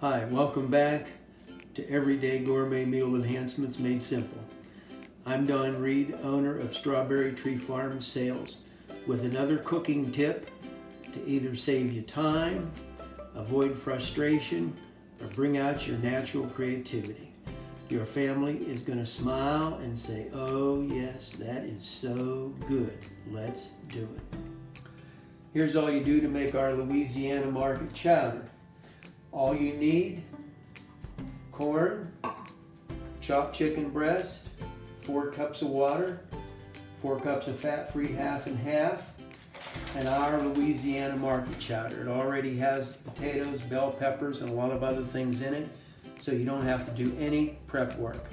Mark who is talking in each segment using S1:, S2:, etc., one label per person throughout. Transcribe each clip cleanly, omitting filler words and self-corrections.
S1: Hi, welcome back to Everyday Gourmet Meal Enhancements Made Simple. I'm Don Reed, owner of Strawberry Tree Farm Sales, with another cooking tip to either save you time, avoid frustration, or bring out your natural creativity. Your family is going to smile and say, "Oh yes, that is so good. Let's do it." Here's all you do to make our Louisiana market chowder. All you need: corn, chopped chicken breast, 4 cups of water, 4 cups of fat-free half and half, and our Louisiana market chowder. It already has potatoes, bell peppers, and a lot of other things in it, so you don't have to do any prep work.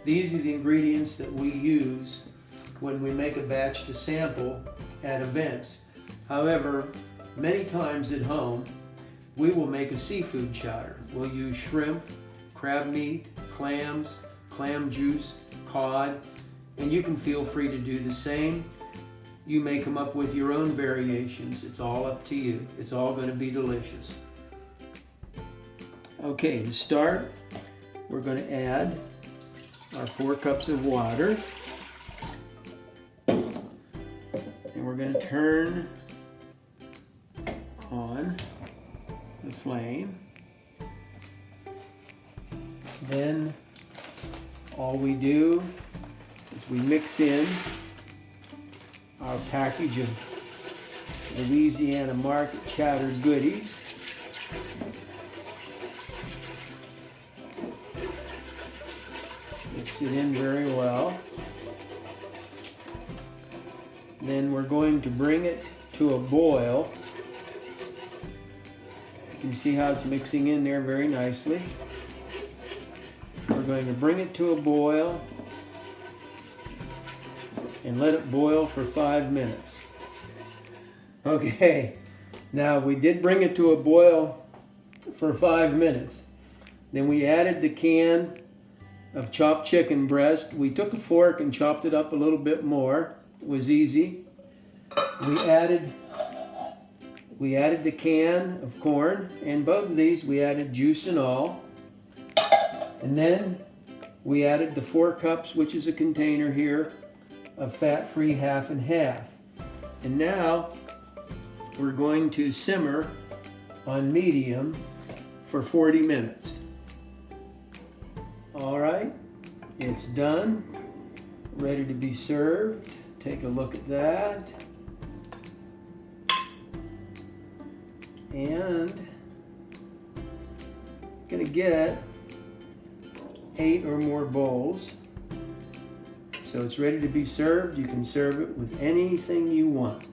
S1: These are the ingredients that we use when we make a batch to sample at events. However, many times at home, we will make a seafood chowder. We'll use shrimp, crab meat, clams, clam juice, cod, and you can feel free to do the same. You may come up with your own variations. It's all up to you. It's all going to be delicious. Okay, to start, we're going to add our 4 cups of water. And we're going to turn on the flame. Then all we do is we mix in our package of Louisiana market chowder goodies. Mix it in very well. Then we're going to bring it to a boil. You can see how it's mixing in there very nicely. We're going to bring it to a boil and let it boil for 5 minutes. Okay, now we did bring it to a boil for 5 minutes. Then we added the can of chopped chicken breast. We took a fork and chopped it up a little bit more. It was easy. We added the can of corn, and both of these we added juice and all. And then we added the 4 cups, which is a container here, of fat-free half and half. And now we're going to simmer on medium for 40 minutes. All right, it's done, ready to be served. Take a look at that. And gonna get 8 or more bowls. So it's ready to be served. You can serve it with anything you want.